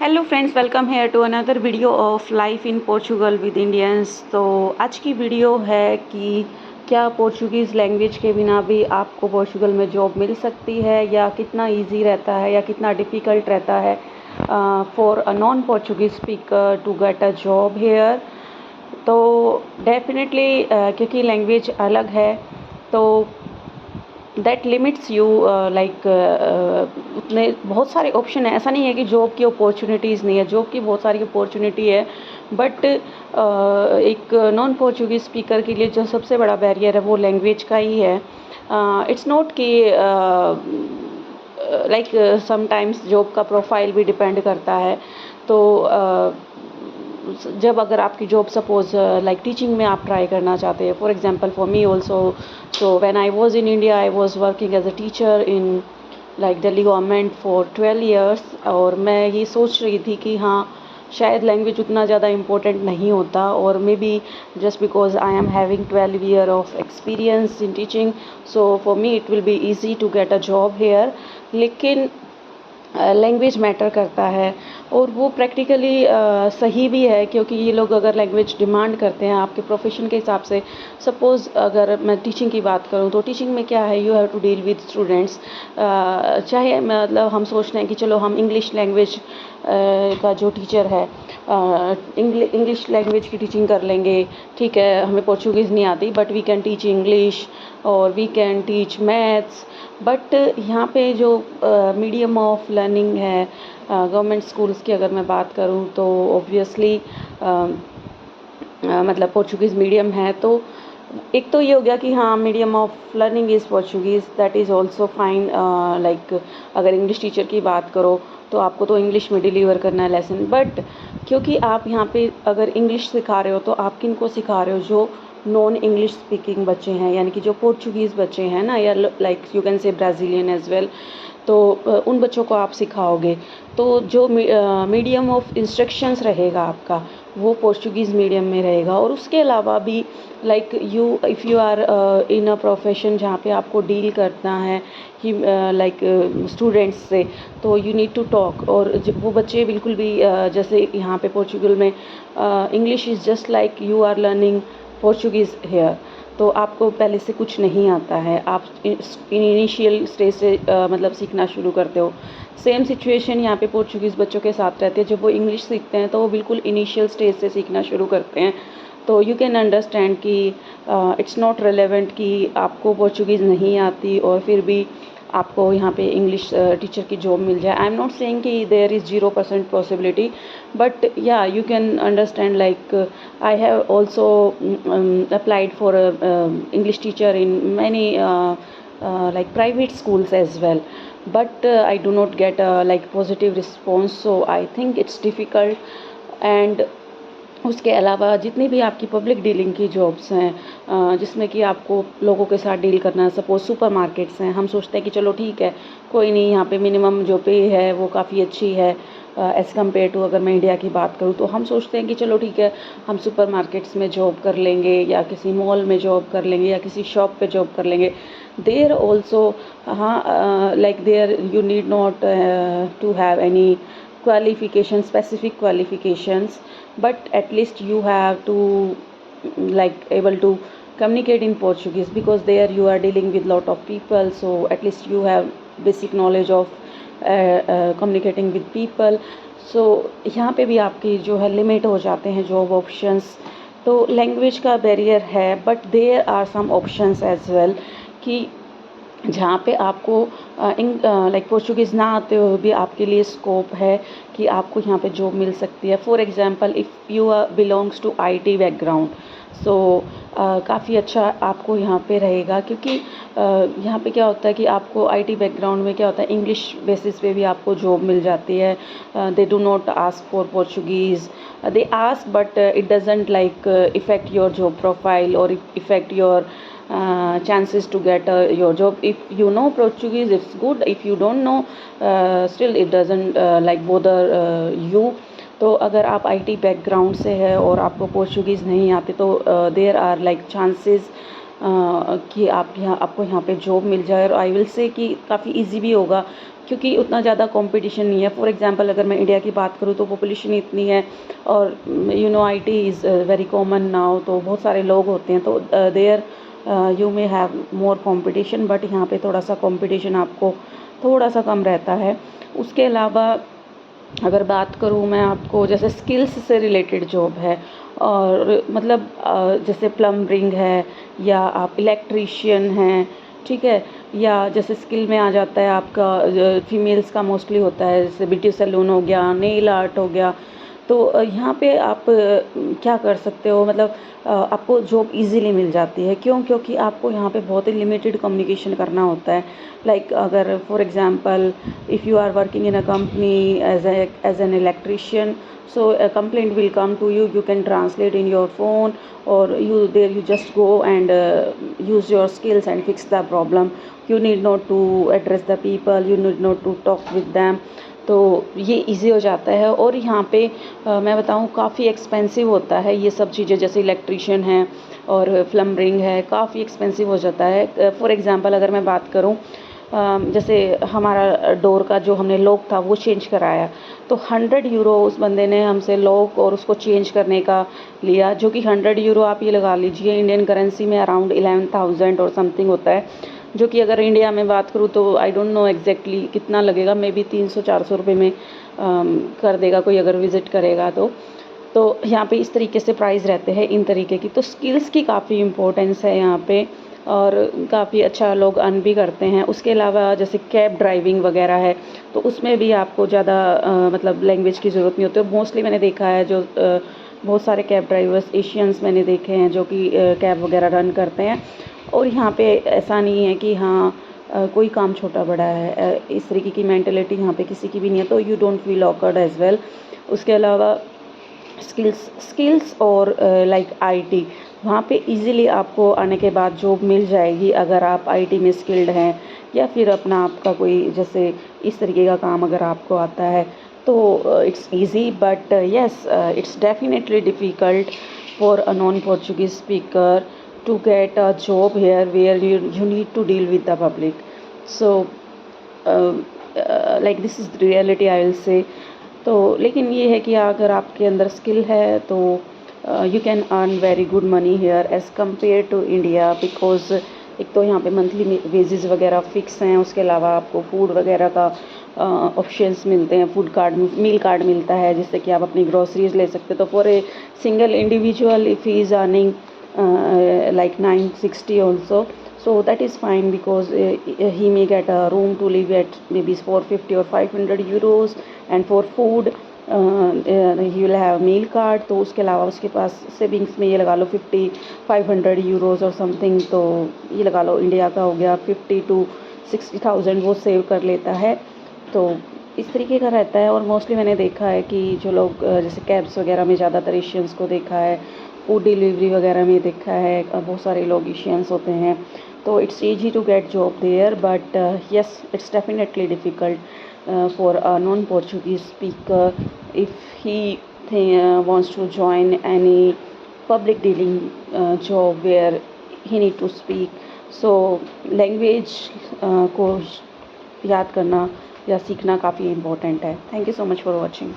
Hello friends, welcome here to another video of life in Portugal with Indians. तो आज की video है कि क्या पोर्चुगीज़ लैंग्वेज के बिना भी आपको पोर्चुगल में जॉब मिल सकती है, या कितना इजी रहता है या कितना डिफ़िकल्ट रहता है for a non Portuguese speaker to get a job here. तो डेफिनेटली क्योंकि लैंग्वेज अलग है तो दैट लिमिट्स यू लाइक उतने बहुत सारे ऑप्शन है। ऐसा नहीं है कि जॉब की अपॉर्चुनिटीज़ नहीं है, जॉब की बहुत सारी अपॉर्चुनिटी है। बट एक नॉन पोर्चुगीज़ स्पीकर के लिए जो सबसे बड़ा बैरियर है वो लैंग्वेज का ही है। इट्स नॉट कि लाइक समटाइम्स जॉब का प्रोफाइल भी डिपेंड करता है। तो जब अगर आपकी जॉब सपोज़ लाइक टीचिंग में आप ट्राई करना चाहते हैं, for example for me also, so when I was in India I was working as a teacher in like Delhi government for 12 years. और मैं ये सोच रही थी कि हाँ, शायद लैंग्वेज उतना ज़्यादा इम्पोर्टेंट नहीं होता, और may be just because I am having 12 year of experience in teaching, so for me it will be easy to get a job here. लेकिन लैंग्वेज मैटर करता है, और वो प्रैक्टिकली सही भी है, क्योंकि ये लोग अगर लैंग्वेज डिमांड करते हैं आपके प्रोफेशन के हिसाब से। सपोज़ अगर मैं टीचिंग की बात करूँ तो टीचिंग में क्या है, you have to deal with students. चाहे मतलब हम सोचते हैं कि चलो हम इंग्लिश लैंग्वेज का जो टीचर है इंग्लिश लैंग्वेज की टीचिंग कर लेंगे, ठीक है, हमें पोर्चुगीज़ नहीं आती but we can teach English और we can teach maths. But यहाँ पे जो मीडियम ऑफ लर्निंग है गवर्नमेंट स्कूल्स की, अगर मैं बात करूँ तो ऑब्वियसली मतलब पोर्चुगीज़ मीडियम है। तो एक तो ये हो गया कि हाँ, medium of learning is Portuguese, that is also fine. Like अगर इंग्लिश टीचर की बात करो तो आपको तो इंग्लिश में डिलीवर करना है लेसन। बट क्योंकि आप यहाँ पे अगर इंग्लिश सिखा रहे हो तो आप किन को सिखा रहे हो, जो नॉन इंग्लिश स्पीकिंग बच्चे हैं, यानी कि जो पोर्चुगीज़ बच्चे हैं ना, या like you can say Brazilian as well. तो उन बच्चों को आप सिखाओगे, तो जो मीडियम ऑफ इंस्ट्रक्शंस रहेगा आपका वो पोर्चुगीज़ मीडियम में रहेगा। और उसके अलावा भी like you if you are in a profession जहाँ पे आपको डील करना है कि लाइक स्टूडेंट्स से, तो यू नीड टू टॉक। और वो बच्चे बिल्कुल भी जैसे यहाँ पे पोर्चुगल में English is just like you are learning Portuguese here. तो आपको पहले से कुछ नहीं आता है, आप इनिशियल स्टेज से मतलब सीखना शुरू करते हो। सेम सिचुएशन यहाँ पे पोर्चुगीज़ बच्चों के साथ रहती है। जब वो इंग्लिश सीखते हैं तो वो बिल्कुल इनिशियल स्टेज से सीखना शुरू करते हैं। तो यू कैन अंडरस्टैंड कि इट्स नॉट रेलेवेंट कि आपको पोर्चुगीज़ नहीं आती और फिर भी आपको यहाँ पे इंग्लिश टीचर की जॉब मिल जाए। आई एम नॉट सेइंग कि देयर इज़ 0% पॉसिबिलिटी, बट या you can understand like I have also applied for a English teacher in many like private schools as well, but I do not get a like positive response, so I think it's difficult. And उसके अलावा जितनी भी आपकी public dealing की jobs हैं जिसमें कि आपको लोगों के साथ डील करना है, सपोज सुपर मार्केट्स हैं, हम सोचते हैं कि चलो ठीक है, कोई नहीं, यहाँ पे मिनिमम जो पे है वो काफ़ी अच्छी है एज़ कम्पेयर टू अगर मैं इंडिया की बात करूँ। तो हम सोचते हैं कि चलो ठीक है, हम सुपर मार्केट्स में जॉब कर लेंगे, या किसी मॉल में जॉब कर लेंगे, या किसी शॉप पे जॉब कर लेंगे। देयर ऑल्सो हाँ, like there you need not to have any qualification, specific qualifications, but at least you have to like able to communicate in Portuguese, because there you are dealing with lot of people, so at least you have basic knowledge of communicating with people. so यहाँ पे भी आपकी जो है limit हो जाते हैं job options. तो लैंग्वेज का बैरियर है, but there are some options as well कि जहाँ पे आपको लाइक पोर्चुगीज़ ना आते हुए भी आपके लिए स्कोप है कि आपको यहाँ पे जॉब मिल सकती है। For example if you belongs to IT background, so काफ़ी अच्छा आपको यहाँ पे रहेगा, क्योंकि यहाँ पे क्या होता है कि आपको आईटी बैकग्राउंड में क्या होता है, इंग्लिश बेसिस पे भी आपको जॉब मिल जाती है। They do not ask for Portuguese, they ask but it doesn't like effect your job profile और effect your chances to get your job. If you know Portuguese, it's good. If you don't know, still it doesn't like bother you. तो अगर आप IT background से है और आपको Portuguese नहीं आती, तो देयर आर लाइक चांसेस कि आपको यहाँ पे जॉब मिल जाए। और आई विल से कि काफ़ी इजी भी होगा, क्योंकि उतना ज़्यादा कंपटीशन नहीं है। फॉर एग्जांपल अगर मैं इंडिया की बात करूँ तो पॉपुलेशन इतनी है, और IT is very common now, तो बहुत सारे लोग होते हैं, तो there you may have more competition, but यहाँ पे थोड़ा सा कंपटीशन आपको थोड़ा सा कम रहता है। उसके अलावा अगर बात करूँ मैं आपको, जैसे स्किल्स से रिलेटेड जॉब है, और मतलब जैसे प्लम्बिंग है, या आप इलेक्ट्रीशियन हैं, ठीक है, या जैसे स्किल में आ जाता है आपका फीमेल्स का मोस्टली होता है, जैसे ब्यूटी सैलून हो गया, नेल आर्ट हो गया। तो यहाँ पे आप क्या कर सकते हो, मतलब आपको जॉब इजीली मिल जाती है। क्यों? क्योंकि आपको यहाँ पे बहुत ही लिमिटेड कम्युनिकेशन करना होता है। लाइक अगर for example if you are working in a company as an electrician, so a complaint will come to you, you can translate in your phone, or you just go and use your skills and fix the problem. You need not to address the people, you need not to talk with them. तो ये easy हो जाता है। और यहाँ पे मैं बताऊँ काफ़ी एक्सपेंसिव होता है ये सब चीज़ें, जैसे इलेक्ट्रिशियन है और प्लम्बिंग है, काफ़ी एक्सपेंसिव हो जाता है। फॉर एग्जांपल अगर मैं बात करूँ, जैसे हमारा डोर का जो हमने लॉक था वो चेंज कराया, तो 100 यूरो उस बंदे ने हमसे लॉक और उसको चेंज करने का लिया, जो कि 100 यूरो आप ये लगा लीजिए इंडियन करेंसी में अराउंड 11,000 और समथिंग होता है, जो कि अगर इंडिया में बात करूँ तो आई डोंट नो एग्जैक्टली कितना लगेगा, मे बी 300-400 रुपये में कर देगा कोई अगर विज़िट करेगा तो यहाँ पे इस तरीके से प्राइस रहते हैं इन तरीके की। तो स्किल्स की काफ़ी इम्पोर्टेंस है यहाँ पे, और काफ़ी अच्छा लोग अर्न भी करते हैं। उसके अलावा जैसे कैब ड्राइविंग वगैरह है, तो उसमें भी आपको ज़्यादा मतलब लैंग्वेज की ज़रूरत नहीं होती। और मोस्टली मैंने देखा है जो बहुत सारे कैब ड्राइवर्स एशियंस मैंने देखे हैं जो कि कैब वगैरह रन करते हैं। और यहाँ पे ऐसा नहीं है कि हाँ कोई काम छोटा बड़ा है, इस तरीके की मेंटालिटी यहाँ पे किसी की भी नहीं है, तो you don't feel awkward as well. उसके अलावा स्किल्स और लाइक आईटी, वहाँ पे इजीली आपको आने के बाद जॉब मिल जाएगी अगर आप आईटी में स्किल्ड हैं, या फिर अपना आपका कोई जैसे इस तरीके का काम अगर आपको आता है, तो it's easy, but yes it's definitely difficult for a non Portuguese speaker to get a job here where you need to deal with the public. So like this is the reality I will say. तो लेकिन ये है कि अगर आपके अंदर skill है तो you can earn very good money here as compare to India, because एक तो यहाँ पे मंथली वेजेस वगैरह फिक्स हैं, उसके अलावा आपको फूड वगैरह का ऑप्शंस मिलते हैं, फूड कार्ड मील कार्ड मिलता है जिससे कि आप अपनी ग्रोसरीज ले सकते हो। तो for a single individual if he is earning like 960 also, so that is fine, because he may get a room to live at maybe 450 or 500 euros, and for food he will have meal card। तो उसके अलावा उसके पास savings में ये लगा लो 50-500 euros और something, तो ये लगा लो इंडिया का हो गया 50 to 60,000 वो सेव कर लेता है। तो इस तरीके का रहता है। और मोस्टली मैंने देखा है कि जो लोग जैसे कैब्स वगैरह में ज़्यादातर एशियंस को देखा है, फूड डिलीवरी वगैरह में देखा है बहुत सारे लोग एशियंस होते हैं, तो it's easy to get job there, but yes it's definitely difficult for a non Portuguese speaker if he wants to join any public dealing job where he need to speak. So language को याद करना या सीखना काफ़ी important है। Thank you so much for watching.